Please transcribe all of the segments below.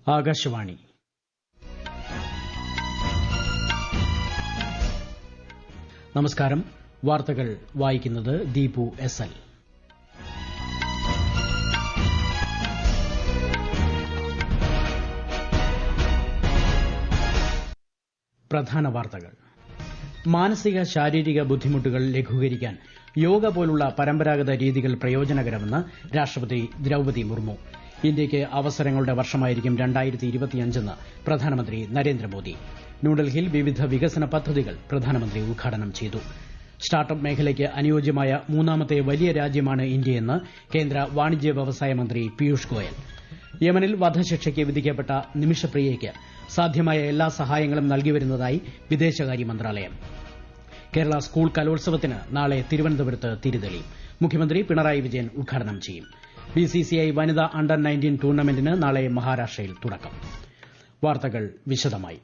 ആകാശവാണി. നമസ്കാരം. വാർത്തകൾ വായിക്കുന്നത് ദീപു എസ് എൽ. പ്രധാന വാർത്തകൾ. മാനസിക ശാരീരിക ബുദ്ധിമുട്ടുകൾ ലഘൂകരിക്കാൻ യോഗ പോലുള്ള പരമ്പരാഗത രീതികൾ പ്രയോജനകരമെന്ന് രാഷ്ട്രപതി ദ്രൌപദി മുർമു. ഇന്ത്യയ്ക്ക് അവസരങ്ങളുടെ വർഷമായിരിക്കും 2025 പ്രധാനമന്ത്രി നരേന്ദ്രമോദി. ന്യൂഡൽഹിയിൽ വിവിധ വികസന പദ്ധതികൾ പ്രധാനമന്ത്രി ഉദ്ഘാടനം ചെയ്തു. സ്റ്റാർട്ടപ്പ് മേഖലയ്ക്ക് അനുയോജ്യമായ മൂന്നാമത്തെ വലിയ രാജ്യമാണ് ഇന്ത്യയെന്ന് കേന്ദ്ര വാണിജ്യ വ്യവസായ മന്ത്രി പീയൂഷ് ഗോയൽ. യമനിൽ വധശിക്ഷയ്ക്ക് വിധിക്കപ്പെട്ട നിമിഷപ്രിയയ്ക്ക് സാധ്യമായ എല്ലാ സഹായങ്ങളും നൽകിവരുന്നതായി വിദേശകാര്യ മന്ത്രാലയം. കേരള സ്കൂൾ കലോത്സവത്തിന് നാളെ തിരുവനന്തപുരത്ത് തിരിതെളിയും. മുഖ്യമന്ത്രി പിണറായി വിജയൻ ഉദ്ഘാടനം ചെയ്യും. ബിസിസിഐ വനിതാ അണ്ടർ 19 ടൂർണമെന്റിന് നാളെ മഹാരാഷ്ട്രയിൽ തുടക്കം. വാർത്തകൾ വിശദമായി.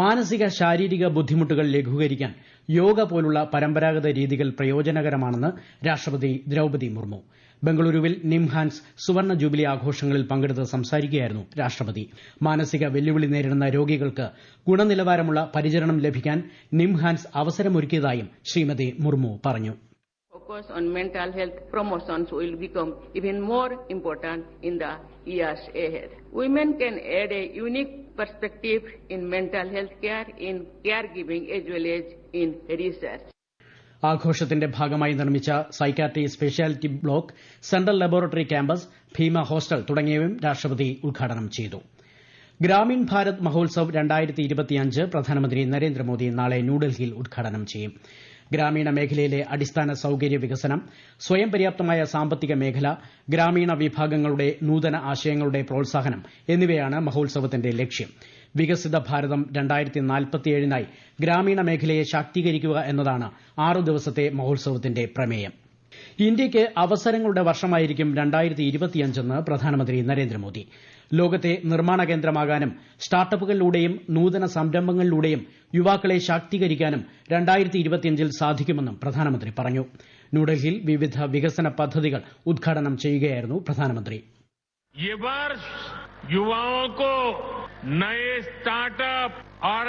മാനസിക ശാരീരിക ബുദ്ധിമുട്ടുകൾ ലഘൂകരിക്കാൻ യോഗ പോലുള്ള പരമ്പരാഗത രീതികൾ പ്രയോജനകരമാണെന്ന് രാഷ്ട്രപതി ദ്രൌപദി മുർമു. ബംഗളൂരുവിൽ നിംഹാൻസ് സുവർണ ജൂബിലി ആഘോഷങ്ങളിൽ പങ്കെടുത്ത് സംസാരിക്കുകയായിരുന്നു രാഷ്ട്രപതി. മാനസിക വെല്ലുവിളി നേരിടുന്ന രോഗികൾക്ക് ഗുണനിലവാരമുള്ള പരിചരണം ലഭിക്കാൻ നിംഹാൻസ് അവസരമൊരുക്കിയതായും ശ്രീമതി മുർമു പറഞ്ഞു. Focus on mental health promotions will become even more important in the years ahead. Women can add a unique perspective in mental health care, in caregiving as well as in research. ആഘോഷത്തിന്റെ ഭാഗമായി നിർമ്മിച്ച psychiatry speciality block, central laboratory campus, Bhima hostel തുടങ്ങിയവയും രാഷ്ട്രപതി ഉദ്ഘാടനം ചെയ്തു. ഗ്രാമീൺ ഭാരത് മഹോത്സവ് 2025 പ്രധാനമന്ത്രി നരേന്ദ്രമോദി നാളെ ന്യൂഡൽഹിയിൽ ഉദ്ഘാടനം ചെയ്യും. ഗ്രാമീണ മേഖലയിലെ അടിസ്ഥാന സൌകര്യ വികസനം, സ്വയം പര്യാപ്തമായ സാമ്പത്തിക മേഖല, ഗ്രാമീണ വിഭാഗങ്ങളുടെ നൂതന ആശയങ്ങളുടെ പ്രോത്സാഹനം എന്നിവയാണ് മഹോത്സവത്തിന്റെ ലക്ഷ്യം. വികസിത ഭാരതം 2047 ഗ്രാമീണ മേഖലയെ ശാക്തീകരിക്കുക എന്നതാണ് 6 ദിവസത്തെ മഹോത്സവത്തിന്റെ പ്രമേയം. ഇന്ത്യയ്ക്ക് അവസരങ്ങളുടെ വർഷമായിരിക്കും 2025 പ്രധാനമന്ത്രി നരേന്ദ്രമോദി. ലോകത്തെ നിർമ്മാണ കേന്ദ്രമാകാനും സ്റ്റാർട്ടപ്പുകളിലൂടെയും നൂതന സംരംഭങ്ങളിലൂടെയും യുവാക്കളെ ശാക്തീകരിക്കാനും 2025 സാധിക്കുമെന്നും പ്രധാനമന്ത്രി പറഞ്ഞു. ന്യൂഡൽഹിയിൽ വിവിധ വികസന പദ്ധതികൾ ഉദ്ഘാടനം ചെയ്യുകയായിരുന്നു പ്രധാനമന്ത്രി. ये वर्ष युवाओं को नए स्टार्टअप और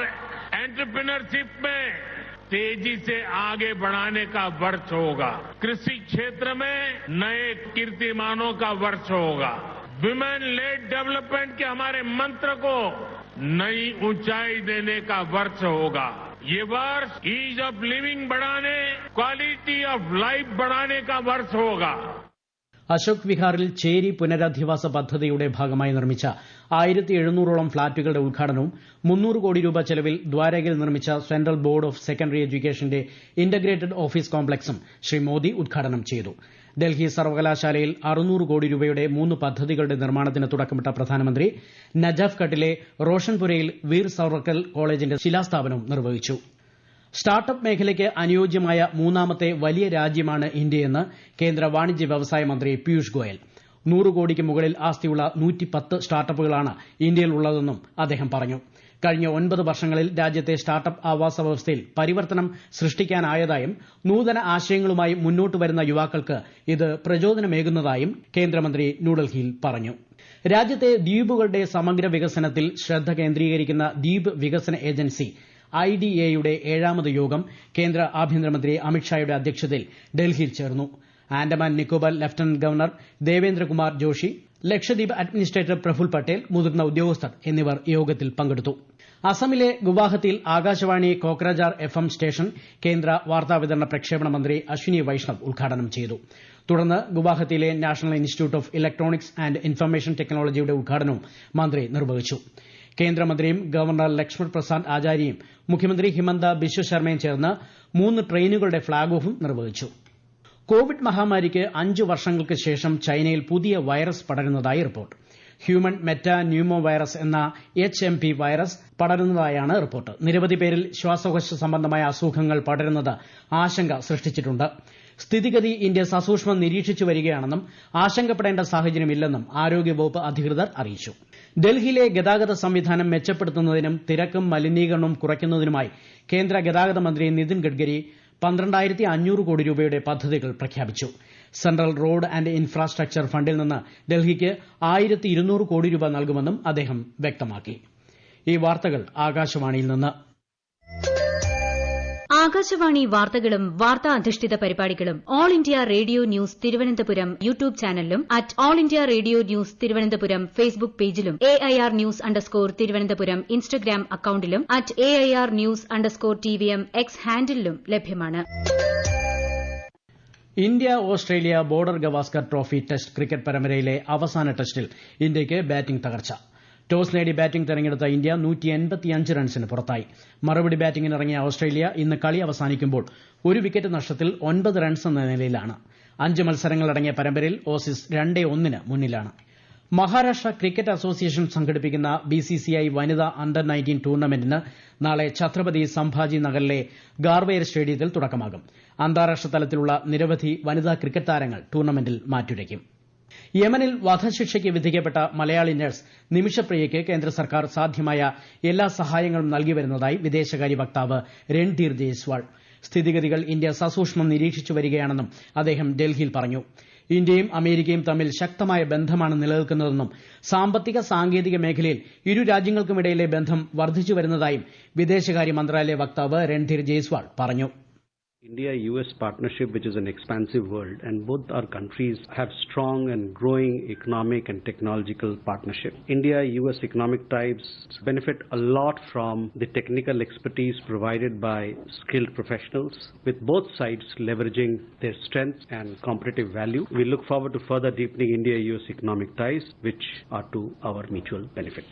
एंटरप्रेन्योरशिप में तेजी से आगे बढ़ाने का वर्ष होगा. कृषि क्षेत्र में नए कीर्तिमानों का वर्ष होगा. विमेन लेड डेवलपमेंट के हमारे मंत्र को नई ऊंचाई देने का वर्ष होगा. ये वर्ष ईज ऑफ लिविंग बढ़ाने, क्वालिटी ऑफ लाइफ बढ़ाने का वर्ष होगा. അശോക് വിഹാറിൽ ചേരി പുനരധിവാസ പദ്ധതിയുടെ ഭാഗമായി നിർമ്മിച്ച 1700ഓളം ഫ്ളാറ്റുകളുടെ ഉദ്ഘാടനവും 300 കോടി രൂപ ചെലവിൽ ദ്വാരകയിൽ നിർമ്മിച്ച സെൻട്രൽ ബോർഡ് ഓഫ് സെക്കൻഡറി എഡ്യൂക്കേഷന്റെ ഇന്റഗ്രേറ്റഡ് ഓഫീസ് കോംപ്ലക്സും ശ്രീ മോദി ഉദ്ഘാടനം ചെയ്തു. ഡൽഹി സർവകലാശാലയിൽ 600 കോടി രൂപയുടെ 3 പദ്ധതികളുടെ നിർമ്മാണത്തിന് തുടക്കമിട്ട പ്രധാനമന്ത്രി നജാഫ്ഘട്ടിലെ റോഷൻപുരയിൽ വീർ സവർക്കർ കോളേജിന്റെ ശിലാസ്ഥാപനവും നിർവഹിച്ചു. സ്റ്റാർട്ടപ്പ് മേഖലയ്ക്ക് അനുയോജ്യമായ മൂന്നാമത്തെ വലിയ രാജ്യമാണ് ഇന്ത്യയെന്ന് കേന്ദ്ര വാണിജ്യ വ്യവസായ മന്ത്രി പീയൂഷ് ഗോയൽ. 100 കോടിക്ക് മുകളിൽ ആസ്തിയുള്ള 110 സ്റ്റാർട്ടപ്പുകളാണ് ഇന്ത്യയിലുള്ളതെന്നും അദ്ദേഹം പറഞ്ഞു. കഴിഞ്ഞ 9 വർഷങ്ങളിൽ രാജ്യത്തെ സ്റ്റാർട്ടപ്പ് ആവാസ വ്യവസ്ഥയിൽ പരിവർത്തനം സൃഷ്ടിക്കാനായതായും നൂതന ആശയങ്ങളുമായി മുന്നോട്ട് വരുന്ന യുവാക്കൾക്ക് ഇത് പ്രചോദനമേകുന്നതായും കേന്ദ്രമന്ത്രി ന്യൂഡൽഹിയിൽ പറഞ്ഞു. രാജ്യത്തെ ദ്വീപുകളുടെ സമഗ്ര വികസനത്തിൽ ശ്രദ്ധ കേന്ദ്രീകരിക്കുന്ന ദ്വീപ് വികസന ഏജൻസി IDAയുടെ 7ാമത് യോഗം കേന്ദ്ര ആഭ്യന്തരമന്ത്രി അമിത്ഷായുടെ അധ്യക്ഷതയിൽ ഡൽഹിയിൽ ചേർന്നു. Andaman Nicobar lieutenant governor Devendrakumar Joshi, Lakshadweep administrator Praful Patel, മുതിർന്ന ഉദ്യോഗസ്ഥർ എന്നിവർ യോഗത്തിൽ പങ്കെടുത്തു. അസമിലെ ഗുവാഹത്തിയിൽ ആകാശവാണി കോക്രജാർ FM സ്റ്റേഷൻ കേന്ദ്ര വാർത്താവിതരണ പ്രക്ഷേപണ മന്ത്രി അശ്വിനി വൈഷ്ണവ് ഉദ്ഘാടനം ചെയ്തു. തുടർന്ന് ഗുവാഹത്തിയിലെ national institute of electronics and information ടെക്നോളജിയുടെ ഉദ്ഘാടനവും മന്ത്രി നിർവഹിച്ചു. കേന്ദ്രമന്ത്രിയും ഗവർണർ ലക്ഷ്മൺ പ്രസാദ് ആചാര്യയും മുഖ്യമന്ത്രി ഹിമന്ത ബിശ്വ ശർമ്മയും ചേർന്ന് 3 ട്രെയിനുകളുടെ ഫ്ളാഗ് ഓഫും നിർവഹിച്ചു. കോവിഡ് മഹാമാരിക്ക് 5 വർഷങ്ങൾക്ക് ശേഷം ചൈനയിൽ പുതിയ വൈറസ് പടരുന്നതായി report. Human metapneumovirus എന്ന HMP വൈറസ് പടരുന്നതായാണ് റിപ്പോർട്ട്. നിരവധി പേരിൽ ശ്വാസകോശ സംബന്ധമായ അസുഖങ്ങൾ പടരുന്നത് ആശങ്ക സൃഷ്ടിച്ചിട്ടുണ്ട്. സ്ഥിതിഗതി ഇന്ത്യ സസൂക്ഷ്മം നിരീക്ഷിച്ചു വരികയാണെന്നും ആശങ്കപ്പെടേണ്ട സാഹചര്യമില്ലെന്നും ആരോഗ്യവകുപ്പ് അധികൃതർ അറിയിച്ചു. ഡൽഹിയിലെ ഗതാഗത സംവിധാനം മെച്ചപ്പെടുത്തുന്നതിനും തിരക്കും മലിനീകരണവും കുറയ്ക്കുന്നതിനുമായി കേന്ദ്ര ഗതാഗത മന്ത്രി നിതിൻ ഗഡ്കരി 12,500 കോടി രൂപയുടെ പദ്ധതികൾ പ്രഖ്യാപിച്ചു. സെൻട്രൽ റോഡ് ആന്റ് ഇൻഫ്രാസ്ട്രക്ചർ ഫണ്ടിൽ നിന്ന് ഡൽഹിക്ക് 1200 കോടി രൂപ നൽകുമെന്നും അദ്ദേഹം വ്യക്തമാക്കി. ഈ വാർത്തകൾ ആകാശവാണിയിൽ നിന്ന്. ആകാശവാണി വാർത്തകളും വാർത്താ അധിഷ്ഠിത പരിപാടികളും All India Radio news Thiruvananthapuram YouTube ചാനലിലും at All India Radio news Thiruvananthapuram Facebook പേജിലും AIR ന്യൂസ് _ തിരുവനന്തപുരം ഇൻസ്റ്റഗ്രാം അക്കൌണ്ടിലും at AIR news _ TVM X ഹാൻഡിലും ലഭ്യമാണ്. India Australia border Gavaskar trophy test cricket പരമ്പരയിലെ അവസാന ടെസ്റ്റിൽ ഇന്ത്യയ്ക്ക് ബാറ്റിംഗ് തകർച്ച. ടോസ് നേടി ബാറ്റിംഗ് തെരഞ്ഞെടുത്ത ഇന്ത്യ 185 റൺസിന് പുറത്തായി. മറുപടി ബാറ്റിംഗിനിറങ്ങിയ ഓസ്ട്രേലിയ ഇന്ന് കളി അവസാനിക്കുമ്പോൾ 1 വിക്കറ്റ് നഷ്ടത്തിൽ 9 റൺസ് എന്ന നിലയിലാണ്. 5 മത്സരങ്ങളടങ്ങിയ പരമ്പരയിൽ ഓസീസ് 2-1 മുന്നിലാണ്. മഹാരാഷ്ട്ര ക്രിക്കറ്റ് അസോസിയേഷൻ സംഘടിപ്പിക്കുന്ന BCCI വനിതാ അണ്ടർ-19 ടൂർണമെന്റിന് നാളെ ഛത്രപതി സംഭാജി നഗറിലെ ഗാർവേർ സ്റ്റേഡിയത്തിൽ തുടക്കമാകും. അന്താരാഷ്ട്ര തലത്തിലുള്ള നിരവധി വനിതാ ക്രിക്കറ്റ് താരങ്ങൾ ടൂർണമെന്റിൽ മാറ്റുരയ്ക്കും. യമനിൽ വധശിക്ഷയ്ക്ക് വിധിക്കപ്പെട്ട മലയാളി നഴ്സ് നിമിഷപ്രിയയ്ക്ക് കേന്ദ്ര സർക്കാർ സാധ്യമായ എല്ലാ സഹായങ്ങളും നൽകി വരുന്നതായി വിദേശകാര്യ വക്താവ് രൺധീർ ജയ്സ്വാൾ. സ്ഥിതിഗതികൾ ഇന്ത്യ സസൂക്ഷ്മം നിരീക്ഷിച്ചു വരികയാണെന്നും അദ്ദേഹം ഡൽഹിയിൽ പറഞ്ഞു. ഇന്ത്യയും അമേരിക്കയും തമ്മിൽ ശക്തമായ ബന്ധമാണ് നിലനിൽക്കുന്നതെന്നും സാമ്പത്തിക സാങ്കേതിക മേഖലയിൽ ഇരു രാജ്യങ്ങൾക്കുമിടയിലെ ബന്ധം വർദ്ധിച്ചു വരുന്നതായും വിദേശകാര്യ മന്ത്രാലയ വക്താവ് രൺധീർ ജയ്സ്വാൾ പറഞ്ഞു. India-US partnership, which is an expansive world, and both our countries have strong and growing economic and technological partnership. India-US economic ties benefit a lot from the technical expertise provided by skilled professionals, with both sides leveraging their strengths and competitive value. We look forward to further deepening India-US economic ties, which are to our mutual benefit.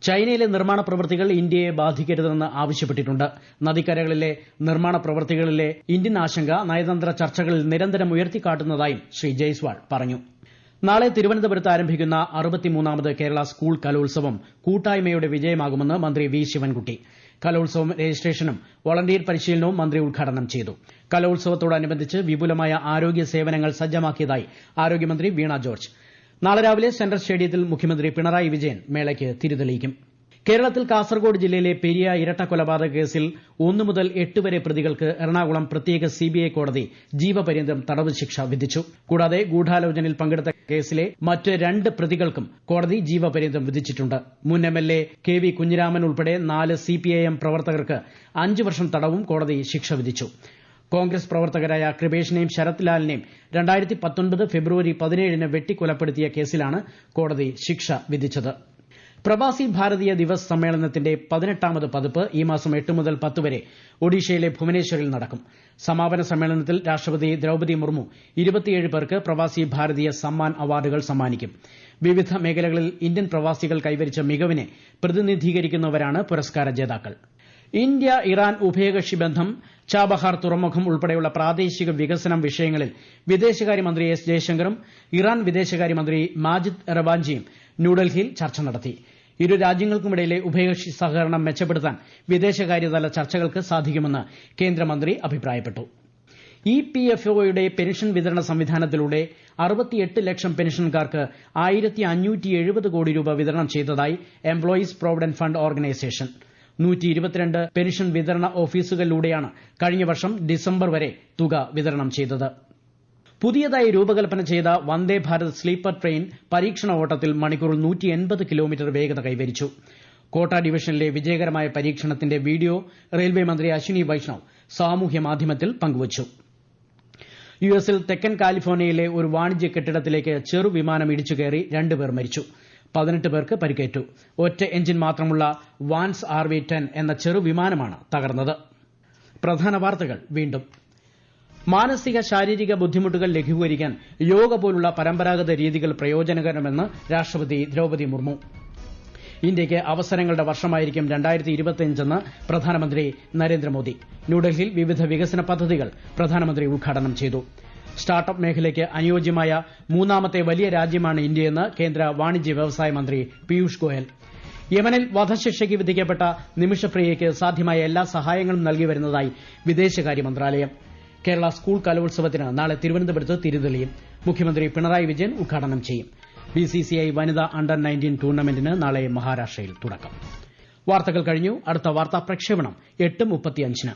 ചൈനയിലെ നിർമ്മാണ പ്രവൃത്തികൾ ഇന്ത്യയെ ബാധിക്കരുതെന്ന് ആവശ്യപ്പെട്ടിട്ടുണ്ട്. നദിക്കരകളിലെ നിർമ്മാണ പ്രവൃത്തികളിലെ Indian ആശങ്ക നയതന്ത്ര ചർച്ചകളിൽ നിരന്തരം ഉയർത്തിക്കാട്ടുന്നതായും ശ്രീ ജയ്സ്വാൾ പറഞ്ഞു. നാളെ തിരുവനന്തപുരത്ത് ആരംഭിക്കുന്ന 63ാമത് കേരള സ്കൂൾ കലോത്സവം കൂട്ടായ്മയുടെ വിജയമാകുമെന്ന് മന്ത്രി വി ശിവൻകുട്ടി. കലോത്സവം രജിസ്ട്രേഷനും വോളണ്ടിയർ പരിശീലനവും മന്ത്രി ഉദ്ഘാടനം ചെയ്തു. കലോത്സവത്തോടനുബന്ധിച്ച് വിപുലമായ ആരോഗ്യ സേവനങ്ങൾ സജ്ജമാക്കിയതായി ആരോഗ്യമന്ത്രി വീണ ജോർജ്. നാളെ രാവിലെ സെൻട്രൽ സ്റ്റേഡിയത്തിൽ മുഖ്യമന്ത്രി പിണറായി വിജയൻ മേളയ്ക്ക് തിരിതെളിയിക്കും. കേരളത്തിൽ കാസർഗോഡ് ജില്ലയിലെ പെരിയ ഇരട്ടക്കൊലപാതക കേസിൽ 1 മുതൽ 8 വരെ പ്രതികൾക്ക് എറണാകുളം പ്രത്യേക CBI കോടതി ജീവപര്യന്തം തടവ് ശിക്ഷ വിധിച്ചു. കൂടാതെ ഗൂഢാലോചനയിൽ പങ്കെടുത്ത കേസിലെ മറ്റ് 2 പ്രതികൾക്കും കോടതി ജീവപര്യന്തം വിധിച്ചിട്ടുണ്ട്. മുൻ MLA KV കുഞ്ഞിരാമൻ ഉൾപ്പെടെ 4 CPIM പ്രവർത്തകർക്ക് 5 വർഷം തടവും കോടതി ശിക്ഷ വിധിച്ചു. കോൺഗ്രസ് പ്രവർത്തകരായ കൃപേഷിനെയും ശരത് ലാലിനെയും 2019 ഫെബ്രുവരി 17 വെട്ടിക്കൊലപ്പെടുത്തിയ കേസിലാണ് കോടതി ശിക്ഷ വിധിച്ചത്. പ്രവാസി ഭാരതീയ ദിവസ് സമ്മേളനത്തിന്റെ 18ാമത് പതിപ്പ് ഈ മാസം 8 മുതൽ 10 വരെ ഒഡീഷയിലെ ഭുവനേശ്വറിൽ നടക്കും. സമാപന സമ്മേളനത്തിൽ രാഷ്ട്രപതി ദ്രൌപദി മുർമു 27 പേർക്ക് പ്രവാസി ഭാരതീയ സമ്മാൻ അവാർഡുകൾ സമ്മാനിക്കും. വിവിധ മേഖലകളിൽ ഇന്ത്യൻ പ്രവാസികൾ കൈവരിച്ച മികവിനെ പ്രതിനിധീകരിക്കുന്നവരാണ് പുരസ്കാര ജേതാക്കൾ. ഇന്ത്യ ഇറാൻ ഉഭയകക്ഷി ബന്ധം, ചാബഹാർ തുറമുഖം ഉൾപ്പെടെയുള്ള പ്രാദേശിക വികസനം വിഷയങ്ങളിൽ വിദേശകാര്യമന്ത്രി എസ് ജയശങ്കറും ഇറാൻ വിദേശകാര്യമന്ത്രി മാജിദ് റവാഞ്ചിയും ന്യൂഡൽഹിയിൽ ചർച്ച നടത്തി. ഇരു രാജ്യങ്ങൾക്കുമിടയിലെ ഉഭയകക്ഷി സഹകരണം മെച്ചപ്പെടുത്താൻ വിദേശകാര്യതല ചർച്ചകൾക്ക് സാധിക്കുമെന്ന് കേന്ദ്രമന്ത്രി അഭിപ്രായപ്പെട്ടു. EPFOയുടെ പെൻഷൻ വിതരണ സംവിധാനത്തിലൂടെ 68 ലക്ഷം പെൻഷൻകാർക്ക് 1570 കോടി രൂപ വിതരണം ചെയ്തതായി employees provident fund organisation. 122 pension വിതരണ ഓഫീസുകളിലൂടെയാണ് കഴിഞ്ഞ വർഷം ഡിസംബർ വരെ തുക വിതരണം ചെയ്തത്. പുതിയതായി രൂപകൽപ്പന ചെയ്ത വന്ദേ ഭാരത് സ്ലീപ്പർ ട്രെയിൻ പരീക്ഷണ ഓട്ടത്തിൽ മണിക്കൂറിൽ 180 കിലോമീറ്റർ വേഗത കൈവരിച്ചു. കോട്ട ഡിവിഷനിലെ വിജയകരമായ പരീക്ഷണത്തിന്റെ വീഡിയോ റെയിൽവേ മന്ത്രി അശ്വിനി വൈഷ്ണവ് സാമൂഹ്യ മാധ്യമത്തിൽ പങ്കുവച്ചു. യുഎസിൽ തെക്കൻ കാലിഫോർണിയയിലെ ഒരു വാണിജ്യ കെട്ടിടത്തിലേക്ക് ചെറുവിമാനം ഇടിച്ചുകയറി 2 പേർ മരിച്ചു. 18 പേർക്ക് പരിക്കേറ്റു. ഒറ്റ എഞ്ചിൻ മാത്രമുള്ള വാൻസ് RV-10 എന്ന ചെറുവിമാനമാണ് തകർന്നത്. പ്രധാന വാർത്തകൾ വീണ്ടും. മാനസിക ശാരീരിക ബുദ്ധിമുട്ടുകൾ ലഘൂകരിക്കാൻ യോഗ പോലുള്ള പരമ്പരാഗത രീതികൾ പ്രയോജനകരമെന്ന് രാഷ്ട്രപതി ദ്രൌപദി മുർമു. ഇന്ത്യയ്ക്ക് അവസരങ്ങളുടെ വർഷമായിരിക്കും 2025 പ്രധാനമന്ത്രി നരേന്ദ്രമോദി. ന്യൂഡൽഹിയിൽ വിവിധ വികസന പദ്ധതികൾ പ്രധാനമന്ത്രി ഉദ്ഘാടനം ചെയ്തു. സ്റ്റാർട്ടപ്പ് മേഖലയ്ക്ക് അനുയോജ്യമായ 3ാമത്തെ വലിയ രാജ്യമാണ് ഇന്ത്യയെന്ന് കേന്ദ്ര വാണിജ്യ വ്യവസായ മന്ത്രി പീയൂഷ് ഗോയൽ. യമനിൽ വധശിക്ഷയ്ക്ക് വിധിക്കപ്പെട്ട നിമിഷപ്രിയയ്ക്ക് സാധ്യമായ എല്ലാ സഹായങ്ങളും നൽകി വരുന്നതായി വിദേശകാര്യ മന്ത്രാലയം. കേരള സ്കൂൾ കലോത്സവത്തിന് നാളെ തിരുവനന്തപുരത്ത് തിരിതെളിയും. മുഖ്യമന്ത്രി പിണറായി വിജയൻ ഉദ്ഘാടനം ചെയ്യും. BCCI വനിതാ അണ്ടർ-19 ടൂർണമെന്റിന് നാളെ മഹാരാഷ്ട്രയിൽ തുടക്കം. വാർത്തകൾ കഴിഞ്ഞു. അടുത്ത വാർത്താ പ്രക്ഷേപണം 8:35.